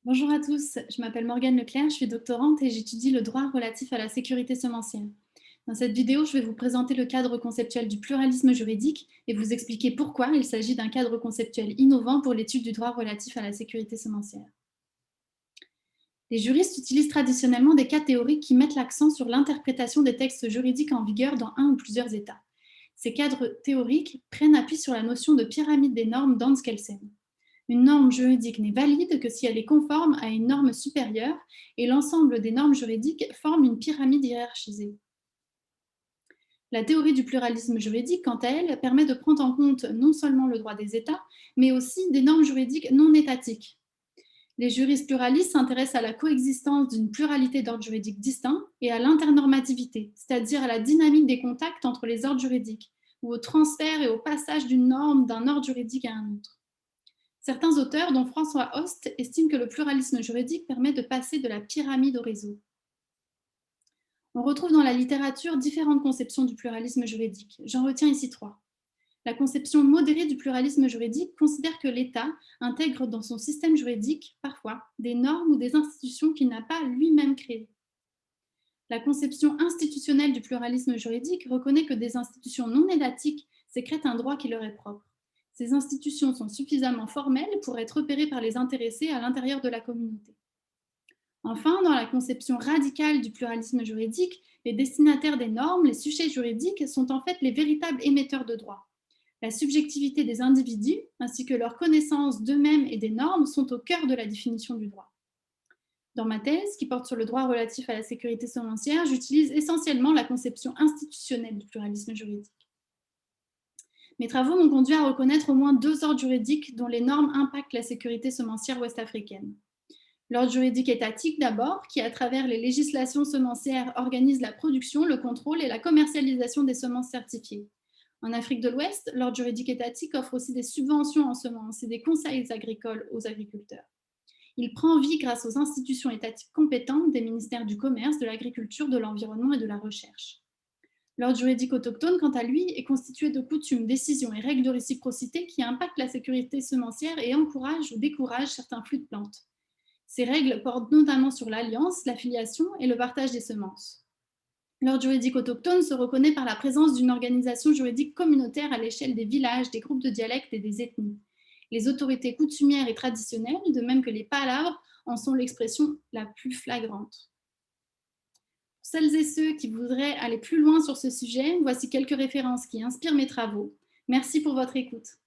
Bonjour à tous, je m'appelle Morgane Leclerc, je suis doctorante et j'étudie le droit relatif à la sécurité semencière. Dans cette vidéo, je vais vous présenter le cadre conceptuel du pluralisme juridique et vous expliquer pourquoi il s'agit d'un cadre conceptuel innovant pour l'étude du droit relatif à la sécurité semencière. Les juristes utilisent traditionnellement des cas théoriques qui mettent l'accent sur l'interprétation des textes juridiques en vigueur dans un ou plusieurs États. Ces cadres théoriques prennent appui sur la notion de pyramide des normes d'Ans-Kelsen. Une norme juridique n'est valide que si elle est conforme à une norme supérieure et l'ensemble des normes juridiques forme une pyramide hiérarchisée. La théorie du pluralisme juridique, quant à elle, permet de prendre en compte non seulement le droit des États, mais aussi des normes juridiques non étatiques. Les juristes pluralistes s'intéressent à la coexistence d'une pluralité d'ordres juridiques distincts et à l'internormativité, c'est-à-dire à la dynamique des contacts entre les ordres juridiques, ou au transfert et au passage d'une norme d'un ordre juridique à un autre. Certains auteurs, dont François Host, estiment que le pluralisme juridique permet de passer de la pyramide au réseau. On retrouve dans la littérature différentes conceptions du pluralisme juridique. J'en retiens ici trois. La conception modérée du pluralisme juridique considère que l'État intègre dans son système juridique, parfois, des normes ou des institutions qu'il n'a pas lui-même créées. La conception institutionnelle du pluralisme juridique reconnaît que des institutions non étatiques sécrètent un droit qui leur est propre. Ces institutions sont suffisamment formelles pour être repérées par les intéressés à l'intérieur de la communauté. Enfin, dans la conception radicale du pluralisme juridique, les destinataires des normes, les sujets juridiques, sont en fait les véritables émetteurs de droit. La subjectivité des individus, ainsi que leur connaissance d'eux-mêmes et des normes, sont au cœur de la définition du droit. Dans ma thèse, qui porte sur le droit relatif à la sécurité semencière, j'utilise essentiellement la conception institutionnelle du pluralisme juridique. Mes travaux m'ont conduit à reconnaître au moins deux ordres juridiques dont les normes impactent la sécurité semencière ouest-africaine. L'ordre juridique étatique d'abord, qui à travers les législations semencières organise la production, le contrôle et la commercialisation des semences certifiées. En Afrique de l'Ouest, l'ordre juridique étatique offre aussi des subventions en semences et des conseils agricoles aux agriculteurs. Il prend vie grâce aux institutions étatiques compétentes des ministères du Commerce, de l'Agriculture, de l'Environnement et de la Recherche. L'ordre juridique autochtone, quant à lui, est constitué de coutumes, décisions et règles de réciprocité qui impactent la sécurité semencière et encouragent ou découragent certains flux de plantes. Ces règles portent notamment sur l'alliance, l'affiliation et le partage des semences. L'ordre juridique autochtone se reconnaît par la présence d'une organisation juridique communautaire à l'échelle des villages, des groupes de dialectes et des ethnies. Les autorités coutumières et traditionnelles, de même que les palabres, en sont l'expression la plus flagrante. Pour celles et ceux qui voudraient aller plus loin sur ce sujet, voici quelques références qui inspirent mes travaux. Merci pour votre écoute.